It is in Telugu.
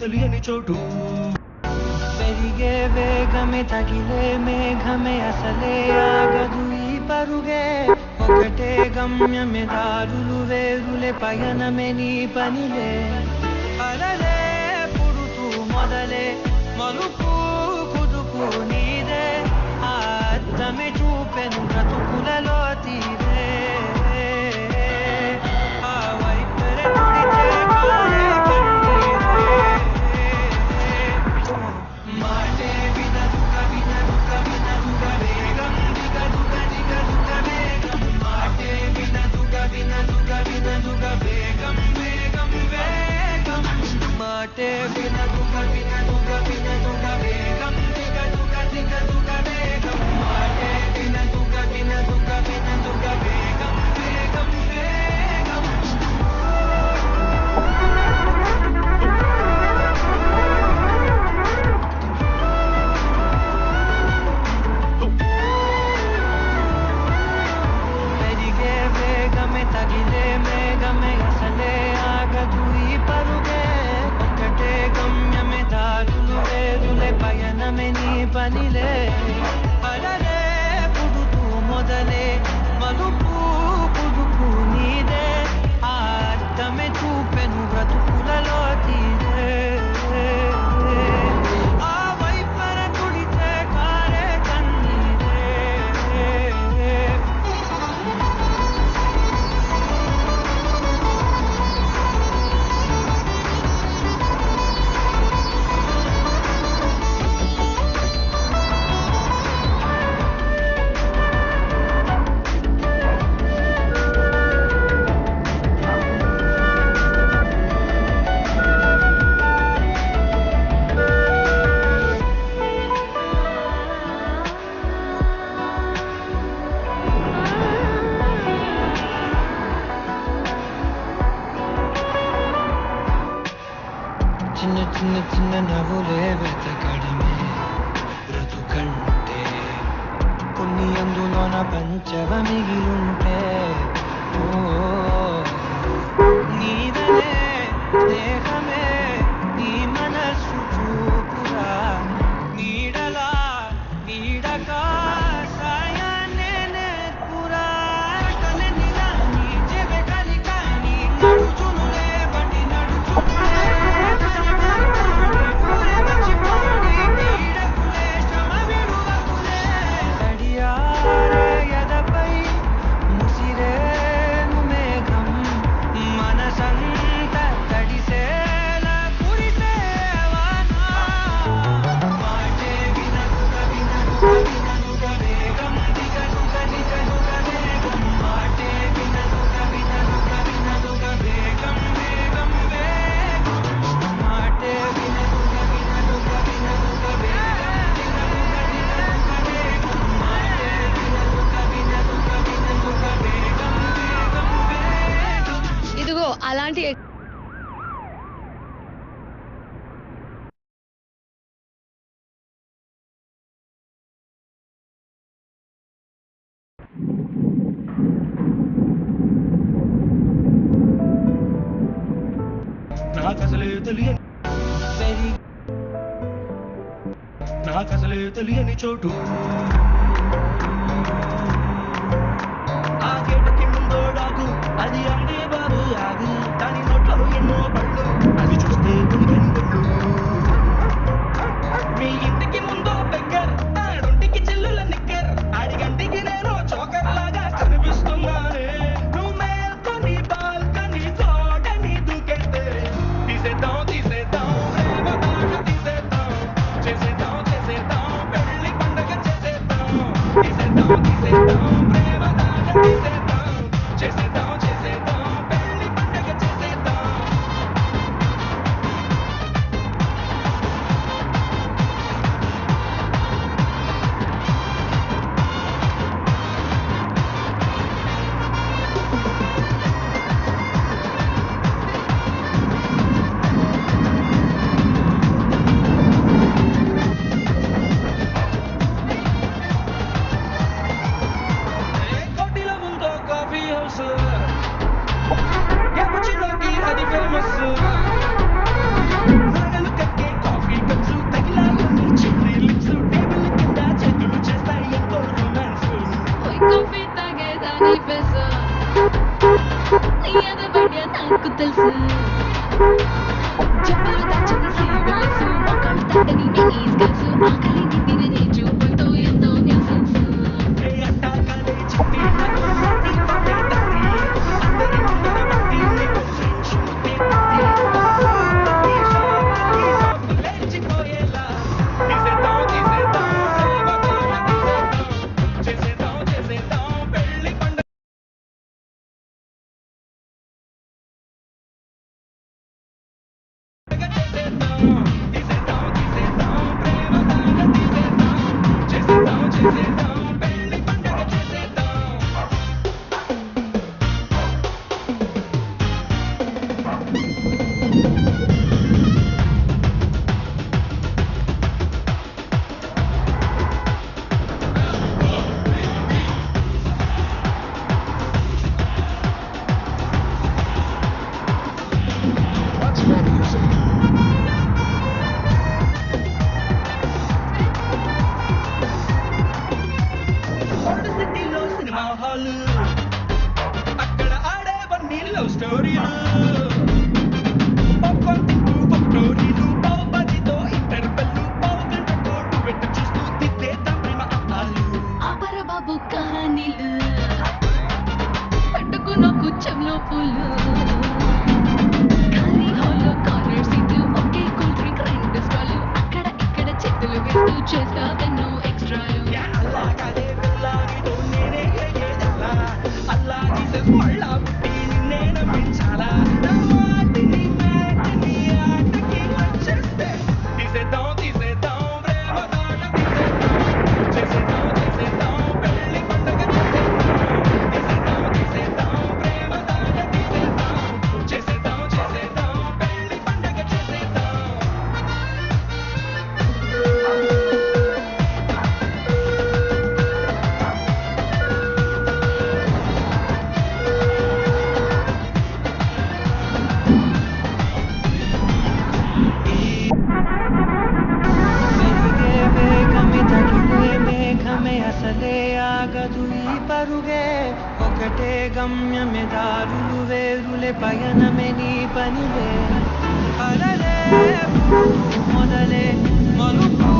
తెలియని చోటు పెరిగే వేగమే తగిలే మేఘమే అసలే ఆగదు ఈ పరుగే ఒకటే గమ్యమే దారులు వేరులే పయనమే నీ పనిలే అలలే పుడుతూ మొదలే మలుపు కుదుపు నీదే ఆ అద్దమే చూపెను బ్రతుకులలో తీరే ఆ వైపరే తుడిచే కాలే కన్నీరే మాటే వినదుగ వినదుగ వినదుగ వేగం దిగదుగ దిగదుగ వేగం మాటే వినదుగ వినదుగ వినదుగ వేగం వేగం వేగం మాటే వినదుగ వినదుగ వినదుగ వేగం దిగదుగ దిగదుగ వేగం మాటే వినదుగ వినదుగ వినదుగ వేగం వేగం వేగం పెరిగే వేగమే తగిలే మేఘమే అసలే ఆగదు ఈ పరుగే ఒకటే గమ్యమే దారులు వేరులే పయనమే నీ పనిలే అలలే పుడుతూ మొదలే మలుపు పుదుపు నీదే ఆ అర్థమే చూపెను బ్రతుకులలో తీరే ఆ వైపర తుడిచే కారే కన్నీరే చిన్న చిన్న చిన్న నవ్వులే వెతకడమే బ్రతుకంటే కొన్ని అందులోన పంచవ మిగిలుంటే ఓ నీదనే స్నేహమే నీ మనస్సు చూపురా నీడలా నీడగా సాయాన్నే నేర్పురా కలనిలా నీ చెవె కలిక నీ నడుచునులే బండి నడుచునులే పూరే మర్చిపోడి పీడకులే శ్రమ విడువకులే తడియారే ఎదపై ముసిరేను మేఘం మనసంత తడిసేలా కురిసేవానా మాటే వినదుగ వినదుగ వినదుగ వేగం దిగదుగ దిగదుగ వేగం మాటే వినదుగ వినదుగ వినదుగ వేగం వేగం వేగం మాటే వినదుగ వినదుగ వినదుగ వేగం దిగదుగ దిగదుగ వేగం మాటే వినదుగ వినదుగ వినదుగ వేగం వేగం వేగం ఇదిగో అలాంటి నాకసలే తెలియని పెరిగి నాకసలే తెలియని చోటు ఆ గేటుకి ముందోడాకు అది అందే బాబు ఆగు దాని నోట్లో ఎన్నో పళ్ళు అది చూస్తే ఉనికిని ఒళ్ళు మీ ఇంటికి ముందో బెగ్గర్ ఆడొంటికి చెల్లుల నిక్కర్ ఆడిగంటికి నేను చోకర్ లాగా కనిపిస్తున్నానే నువ్వు మేల్కొని బాల్కనీ తోటని దూకెళ్తే తీసేద్దాం తీసేద్దాం ప్రేమ బాట తీసేద్దాం చేసేద్దాం చేసేద్దాం పెళ్లి పండగ చేసేద్దాం నాకు చెంలో పుల్లు ఖాళీ హాల్లో కార్నర్ సీట్లు ఒకే కూల్ డ్రింక్ రెండు స్టాలు అక్కడ ఇక్కడ చేతులు వేస్తూ చేస్తావెన్నో ఎక్స్ట్రాలు అలాగే పిల్లాడితో నేనే ఎగేదెలా అల్లా జీసస్ వాళ్ళ పుట్టి నిన్నే నమ్మించాలా నా మాటిని మ్యాటిని ఆటకి వచ్చేస్తే తీసేద్దాం తీసేద్దాం ప్రేమ దాట తీసేద్దాం చేసేద్దాం పెళ్లి పండగ చేసేద్దాం తీసేద్దాం ప్రేమ దాట తీసేద్దాం చేసేద్దాం పెళ్లి పండగ చేసేద్దాం పెరిగే వేగమే తగిలే మేఘమే అసలే ఆగదు ఈ పరుగే ఒకటే గమ్యమే దారులు వేరులే పయనమే నీ పనిలే అలలే మొదలే మలుపు